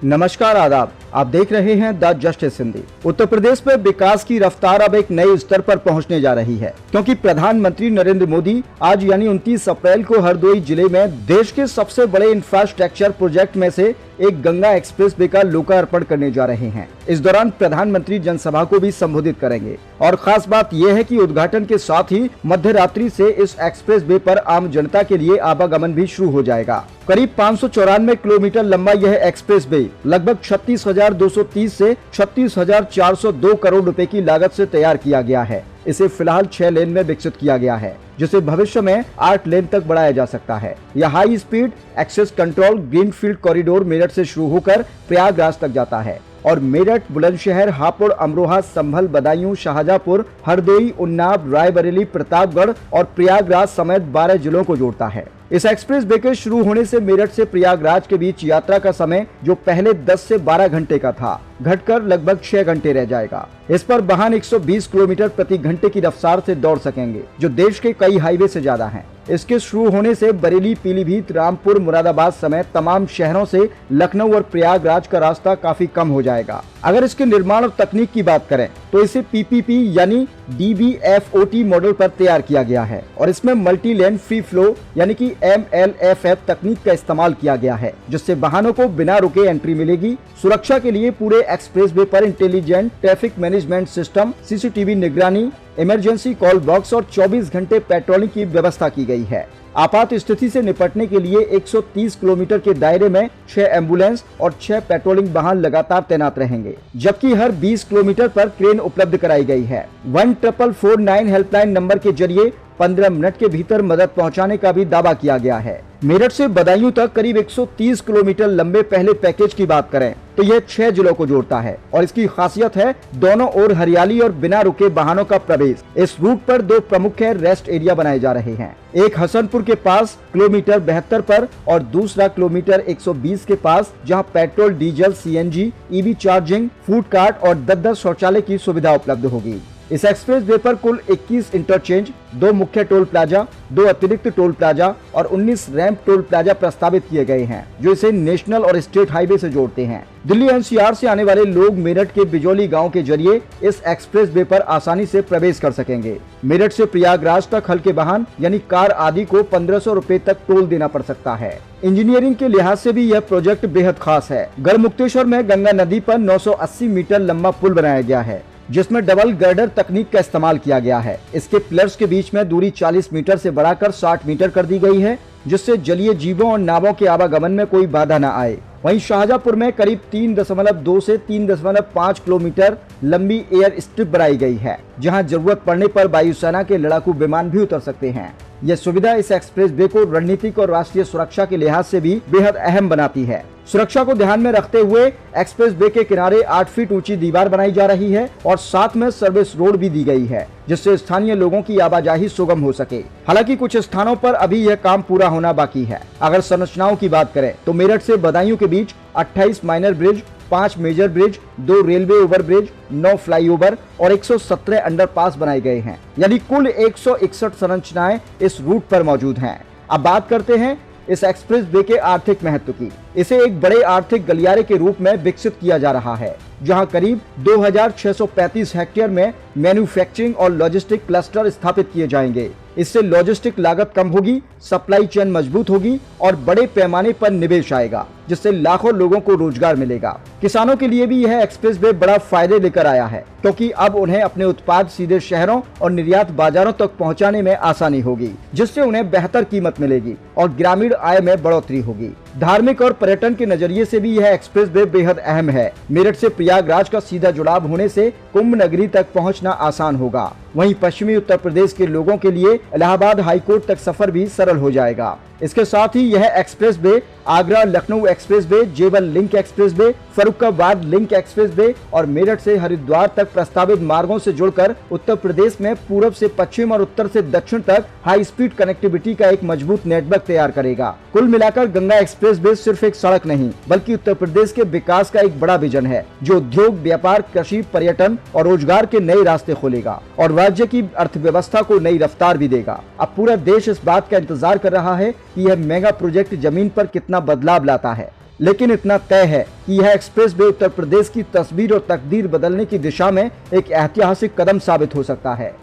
नमस्कार, आदाब। आप देख रहे हैं द जस्टिस हिंदी। उत्तर प्रदेश में विकास की रफ्तार अब एक नए स्तर पर पहुंचने जा रही है, क्योंकि प्रधानमंत्री नरेंद्र मोदी आज यानी 29 अप्रैल को हरदोई जिले में देश के सबसे बड़े इंफ्रास्ट्रक्चर प्रोजेक्ट में से एक गंगा एक्सप्रेसवे का लोकार्पण करने जा रहे हैं। इस दौरान प्रधानमंत्री जनसभा को भी संबोधित करेंगे और खास बात यह है कि उद्घाटन के साथ ही मध्य रात्रि से इस एक्सप्रेसवे पर आम जनता के लिए आवागमन भी शुरू हो जाएगा। करीब 594 किलोमीटर लंबा यह एक्सप्रेसवे लगभग 36,230 से 36,402 करोड़ रुपए की लागत से तैयार किया गया है। इसे फिलहाल 6 लेन में विकसित किया गया है, जिसे भविष्य में 8 लेन तक बढ़ाया जा सकता है। यह high speed access control greenfield corridor Meerut से शुरू होकर प्रयागराज तक जाता है और मेरठ, बुलंदशहर, हापुड़, अमरोहा, संभल, बदायूं, शाहजहांपुर, हरदोई, उन्नाव, रायबरेली, प्रतापगढ़ और प्रयागराज समेत 12 जिलों को जोड़ता है। इस एक्सप्रेसवे के शुरू होने से मेरठ से प्रयागराज के बीच यात्रा का समय जो पहले 10 से 12 घंटे का था, घटकर लगभग 6 घंटे रह जाएगा। इस पर वाहन 120 किलोमीटर प्रति घंटे की रफ्तार से दौड़ सकेंगे, जो देश के कई हाईवे से ज्यादा हैं। इसके शुरू होने से बरेली, पीलीभीत, रामपुर, मुरादाबाद समेत तमाम शहरों से लखनऊ और प्रयागराज का रास्ता काफी कम हो जाएगा। अगर इसके निर्माण और तकनीक की बात करें तो इसे पीपीपी यानी DBFOT मॉडल पर तैयार किया गया है और इसमें मल्टी लेन फ्री फ्लो यानी कि MLFF तकनीक का इस्तेमाल किया गया है, जिससे वाहनों को बिना रुके एंट्री मिलेगी। सुरक्षा के लिए पूरे एक्सप्रेसवे पर intelligent traffic management system, CCTV निगरानी, इमरजेंसी कॉल बॉक्स और 24 घंटे पेट्रोलिंग की व्यवस्था की गई है। आपात स्थिति से निपटने के लिए 130 किलोमीटर के दायरे में 6 एम्बुलेंस और 6 पेट्रोलिंग वाहन लगातार तैनात रहेंगे, जबकि हर 20 किलोमीटर पर क्रेन उपलब्ध कराई गई है। 1449 हेल्पलाइन नंबर के जरिए 15 मिनट के भीतर मदद पहुंचाने का भी दावा किया गया है। मेरठ से बदायूं तक करीब 130 किलोमीटर लंबे पहले पैकेज की बात करें तो यह 6 जिलों को जोड़ता है और इसकी खासियत है दोनों ओर हरियाली और बिना रुके वाहनों का प्रवेश। इस रूट पर 2 प्रमुख रेस्ट एरिया बनाए जा रहे हैं, एक हसनपुर के पास किलोमीटर 72 पर और दूसरा किलोमीटर 120 के पास, जहां petrol, diesel, CNG, EV charging, food cart और 10-10 शौचालय की सुविधा उपलब्ध होगी। इस एक्सप्रेसवे पर कुल 21 इंटरचेंज, 2 मुख्य टोल प्लाजा, 2 अतिरिक्त टोल प्लाजा और 19 रैंप टोल प्लाजा प्रस्तावित किए गए हैं, जो इसे नेशनल और स्टेट हाईवे से जोड़ते हैं। दिल्ली NCR से आने वाले लोग मेरठ के बिजौली गांव के जरिए इस एक्सप्रेसवे पर आसानी से प्रवेश कर सकेंगे। मेरठ से प्रयागराज तक हल्के वाहन यानी कार आदि को 1500 रुपए तक टोल देना पड़ सकता है। इंजीनियरिंग के लिहाज से भी यह प्रोजेक्ट बेहद खास है। गढ़मुक्तेश्वर में गंगा नदी पर 980 मीटर लंबा पुल बनाया गया है, जिसमें डबल गर्डर तकनीक का इस्तेमाल किया गया है। इसके पिलर्स के बीच में दूरी 40 मीटर से बढ़ाकर 60 मीटर कर दी गई है, जिससे जलीय जीवों और नावों के आवागमन में कोई बाधा न आए। वहीं शाहजहांपुर में करीब 3.2 से 3.5 किलोमीटर लंबी एयर स्ट्रिप बनाई गई है, जहां जरूरत पड़ने पर वायुसेना के लड़ाकू विमान भी उतर सकते हैं। यह सुविधा इस एक्सप्रेसवे को रणनीतिक और राष्ट्रीय सुरक्षा के लिहाज से भी बेहद अहम बनाती है। सुरक्षा को ध्यान में रखते हुए एक्सप्रेसवे के किनारे 8 फीट ऊंची दीवार बनाई जा रही है और साथ में सर्विस रोड भी दी गई है, जिससे स्थानीय लोगों की आवाजाही सुगम हो सके। हालांकि कुछ स्थानों पर अभी यह काम पूरा होना बाकी है। अगर संरचनाओं की बात करें तो मेरठ से बदायूं के बीच 28 minor bridge, 5 major bridge, 2 railway over bridge, 9 flyover और 117 अंडरपास बनाए गए हैं, यानी कुल 161 संरचनाएं इस रूट पर मौजूद हैं। अब बात करते हैं इस एक्सप्रेसवे के आर्थिक महत्व की। इसे एक बड़े आर्थिक गलियारे के रूप में विकसित किया जा रहा है, जहां करीब 2635 हेक्टेयर में मैन्युफैक्चरिंग और लॉजिस्टिक क्लस्टर स्थापित किए जाएंगे। इससे लॉजिस्टिक लागत कम होगी, सप्लाई चेन मजबूत होगी और बड़े पैमाने पर निवेश आएगा, जिससे लाखों लोगों को रोजगार मिलेगा। किसानों के लिए भी यह एक्सप्रेसवे बड़ा फायदे लेकर आया है, क्योंकि अब उन्हें अपने उत्पाद सीधे शहरों और निर्यात बाजारों तक पहुंचाने में आसानी होगी, जिससे उन्हें बेहतर कीमत मिलेगी और ग्रामीण आय में बढ़ोतरी होगी। धार्मिक और पर्यटन के नजरिए से भी यह एक्सप्रेसवे बेहद अहम है। मेरठ से प्रयागराज का सीधा जुड़ाव होने से कुंभ नगरी तक पहुंचना आसान होगा। वहीं पश्चिमी उत्तर प्रदेश के लोगों के लिए इलाहाबाद हाईकोर्ट तक सफर भी सरल हो जाएगा। इसके साथ ही यह expressway Agra Lucknow expressway, Jewar link expressway, Farrukhabad link expressway और मेरठ से हरिद्वार तक प्रस्तावित मार्गों से जुड़कर उत्तर प्रदेश में पूरब से पश्चिम और उत्तर से दक्षिण तक हाई स्पीड कनेक्टिविटी का एक मजबूत नेटवर्क तैयार करेगा। कुल मिलाकर गंगा एक्सप्रेसवे सिर्फ एक सड़क नहीं, बल्कि उत्तर प्रदेश के विकास का एक बड़ा विजन है, जो उद्योग, व्यापार, कृषि, पर्यटन और रोजगार के नए रास्ते खोलेगा और राज्य की अर्थव्यवस्था को नई रफ्तार भी देगा। अब पूरा देश इस बात का इंतजार कर रहा है कि यह मेगा प्रोजेक्ट जमीन पर कितना बदलाव लाता है। लेकिन इतना तय है कि यह एक्सप्रेसवे उत्तर प्रदेश की तस्वीर और तकदीर बदलने की दिशा में एक ऐतिहासिक कदम साबित हो सकता है।